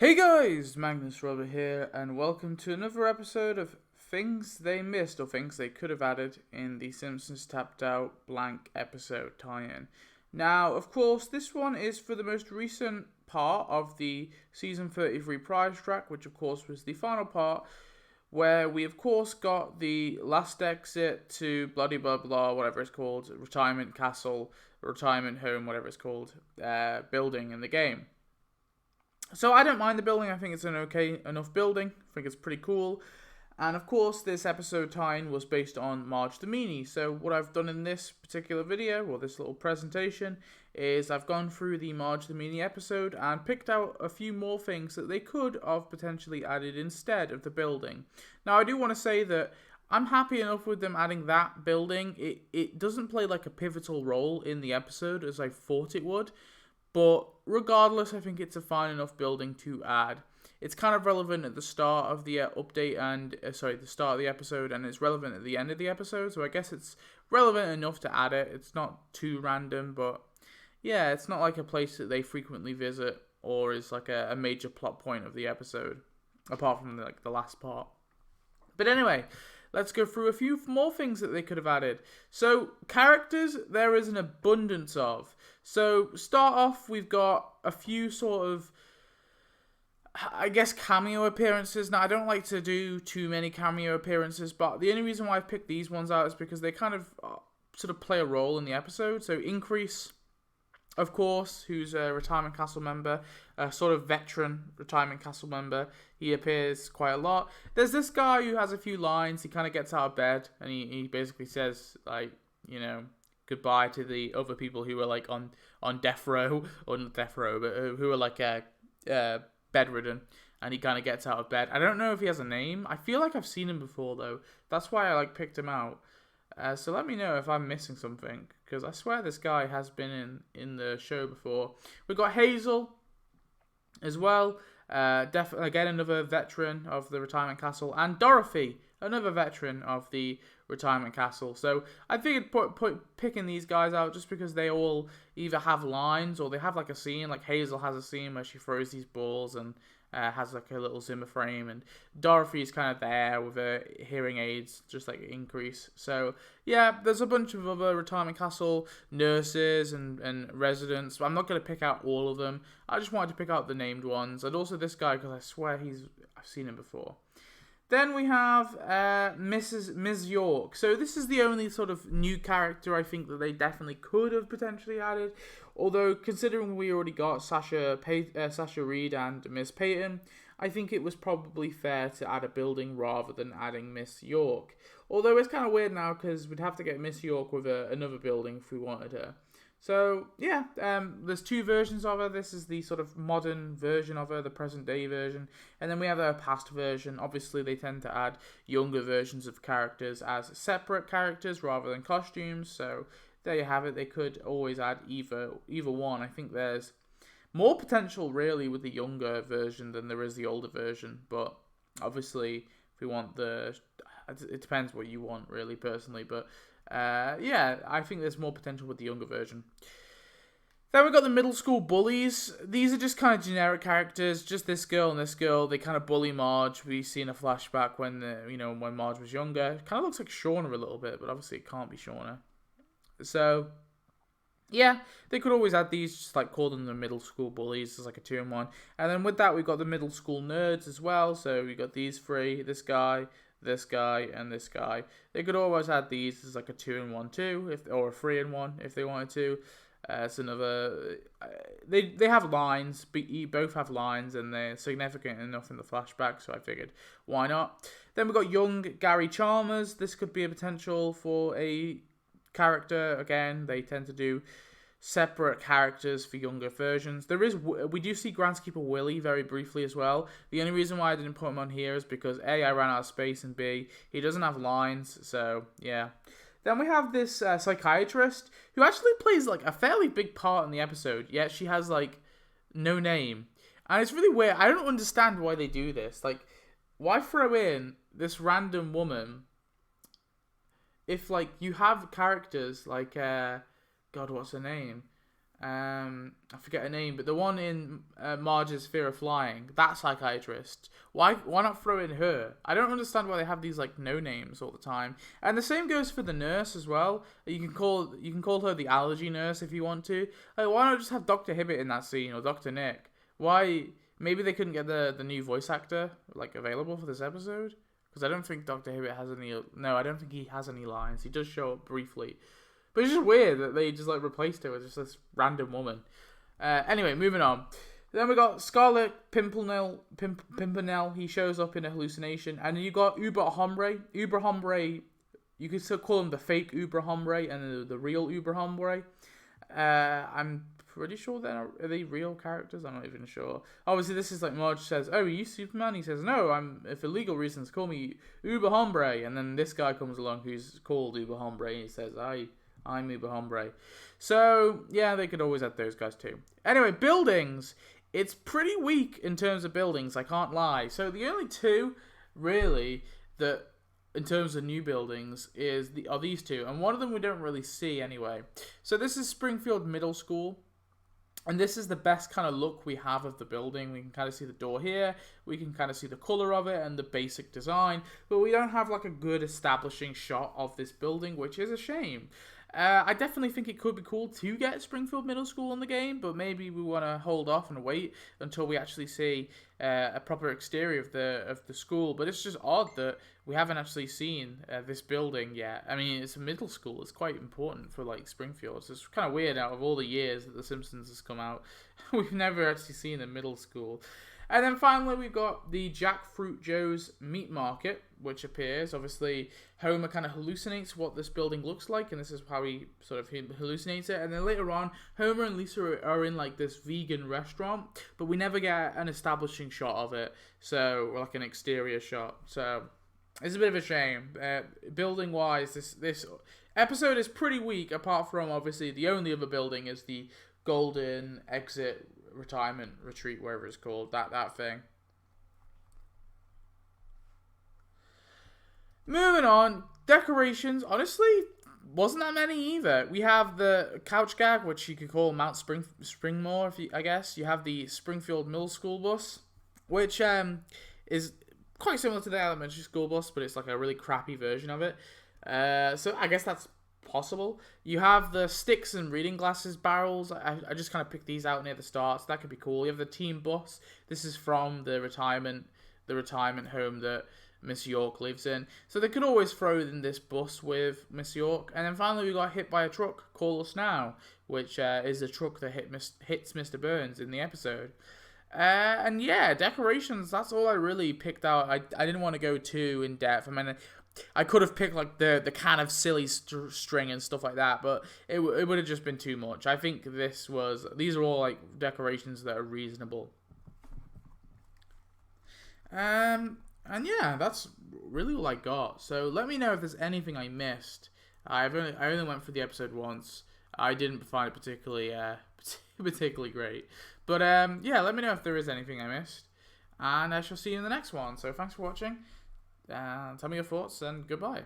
Hey guys, Magnus Robert here, and welcome to another episode of Things They Missed or Things They Could Have Added in the Simpsons Tapped Out blank episode tie-in. Now, of course, this one is for the most recent part of the Season 33 prize track, which of course was the final part, where we of course got the last exit to bloody blah blah, whatever it's called, retirement castle, retirement home, whatever it's called, building in the game. So I don't mind the building. I think it's an okay enough building. I think it's pretty cool. And of course, this episode tie-in was based on Marge the Meanie. So what I've done in this particular video, or this little presentation, is I've gone through the Marge the Meanie episode and picked out a few more things that they could have potentially added instead of the building. Now, I do want to say that I'm happy enough with them adding that building. It doesn't play like a pivotal role in the episode as I thought it would. But regardless, I think it's a fine enough building to add. It's kind of relevant at the start of the update and, the start of the episode, and it's relevant at the end of the episode, so I guess it's relevant enough to add it. It's not too random, but yeah, it's not like a place that they frequently visit or is like a major plot point of the episode, apart from like the last part. But anyway, let's go through a few more things that they could have added. So, characters, there is an abundance of. So, start off, we've got a few sort of, I guess, cameo appearances. Now, I don't like to do too many cameo appearances, but the only reason why I've picked these ones out is because they kind of sort of play a role in the episode. So, Increase, of course, who's a Retirement Castle member, a sort of veteran Retirement Castle member. He appears quite a lot. There's this guy who has a few lines. He kind of gets out of bed, and he basically says, like, you know, goodbye to the other people who are, like, on death row, or not death row, but who are, like, bedridden, and he kind of gets out of bed. I don't know if he has a name. I feel like I've seen him before, though. That's why I, like, picked him out. So let me know if I'm missing something, because I swear this guy has been in the show before. We've got Hazel as well, again another veteran of the Retirement Castle, and Dorothy, another veteran of the Retirement Castle. So I figured picking these guys out just because they all either have lines or they have like a scene. Like Hazel has a scene where she throws these balls and has like a little Zimmer frame, and Dorothy's kind of there with her hearing aids, just like Increase. So yeah, there's a bunch of other Retirement Castle nurses and residents, but I'm not going to pick out all of them. I just wanted to pick out the named ones, and also this guy because I swear I've seen him before. Then we have Ms. York. So this is the only sort of new character I think that they definitely could have potentially added. Although, considering we already got Sasha Reed and Miss Peyton, I think it was probably fair to add a building rather than adding Miss York. Although it's kind of weird now because we'd have to get Miss York with another building if we wanted her. So, yeah, there's two versions of her. This is the sort of modern version of her, the present day version. And then we have her past version. Obviously, they tend to add younger versions of characters as separate characters rather than costumes. So, there you have it. They could always add either one. I think there's more potential, really, with the younger version than there is the older version. But, obviously, if we want it depends what you want, really, personally. But yeah, I think there's more potential with the younger version. Then we've got the middle school bullies. These are just kind of generic characters. Just this girl and this girl. They kind of bully Marge. We see in a flashback when when Marge was younger. It kind of looks like Shauna a little bit, but obviously it can't be Shauna. So yeah, they could always add these, just like call them the middle school bullies as like a 2-in-1. And then with that, we've got the middle school nerds as well. So we got these three, this guy, and this guy. They could always add these as like a 2-in-1 too, or a 3-in-1 if they wanted to. It's another. They have lines, but both have lines, and they're significant enough in the flashback. So I figured, why not? Then we've got young Gary Chalmers. This could be a potential for a character. Again, they tend to do separate characters for younger versions. We do see Groundskeeper Willie very briefly as well. The only reason why I didn't put him on here is because A, I ran out of space, and B, he doesn't have lines, so yeah. Then we have this psychiatrist who actually plays like a fairly big part in the episode, yet she has like no name. And it's really weird. I don't understand why they do this. Like, why throw in this random woman if like you have characters like God, what's her name? I forget her name, but the one in Marge's Fear of Flying, that psychiatrist. Why not throw in her? I don't understand why they have these like no names all the time. And the same goes for the nurse as well. You can call her the allergy nurse if you want to. Like, why not just have Dr. Hibbert in that scene, or Dr. Nick? Why? Maybe they couldn't get the new voice actor like available for this episode, because I don't think Dr. Hibbert has any. No, I don't think he has any lines. He does show up briefly. But it's just weird that they just like replaced her with just this random woman. Anyway, moving on. Then we got Scarlet Pimpernel. He shows up in a hallucination. And then you got Uber Hombre. Uber Hombre, you could still call him the fake Uber Hombre and the real Uber Hombre. I'm pretty sure are they real characters? I'm not even sure. Obviously, this is like Marge says, "Oh, are you Superman?" He says, "No, for legal reasons, call me Uber Hombre." And then this guy comes along who's called Uber Hombre. And he says, I'm Uber Hombre. So, yeah, they could always add those guys too. Anyway, buildings. It's pretty weak in terms of buildings, I can't lie. So the only two, really, that in terms of new buildings are these two. And one of them we don't really see anyway. So this is Springfield Middle School. And this is the best kind of look we have of the building. We can kind of see the door here. We can kind of see the colour of it and the basic design. But we don't have like a good establishing shot of this building, which is a shame. I definitely think it could be cool to get Springfield Middle School in the game, but maybe we want to hold off and wait until we actually see a proper exterior of the school. But it's just odd that we haven't actually seen this building yet. I mean, it's a middle school. It's quite important for like Springfield. So it's kind of weird out of all the years that The Simpsons has come out. We've never actually seen a middle school. And then finally, we've got the Jackfruit Joe's Meat Market, which appears. Obviously, Homer kind of hallucinates what this building looks like, and this is how he sort of hallucinates it. And then later on, Homer and Lisa are in like this vegan restaurant, but we never get an establishing shot of it, so like an exterior shot. So it's a bit of a shame. Building-wise, this episode is pretty weak, apart from obviously the only other building is the Golden Exit Retirement Retreat, wherever it's called, that thing. Moving on, decorations, honestly, wasn't that many either. We have the couch gag, which you could call Mount Springmore, I guess. You have the Springfield Middle School bus, which is quite similar to the elementary school bus, but it's like a really crappy version of it. So I guess that's possible. You have the sticks and reading glasses barrels. I just kind of picked these out near the start, so that could be cool. You have the team bus. This is from the retirement home that Miss York lives in. So they could always throw in this bus with Miss York. And then finally we got hit by a truck, Call Us Now, which is the truck that hits Mr. Burns in the episode. And yeah, decorations, that's all I really picked out. I didn't want to go too in depth. I mean, I could have picked like the kind of silly string and stuff like that, but it would have just been too much. I think these are all like decorations that are reasonable. And yeah, that's really all I got. So let me know if there's anything I missed. I only went through the episode once. I didn't find it particularly great. But yeah, let me know if there is anything I missed. And I shall see you in the next one. So thanks for watching. Tell me your thoughts and goodbye.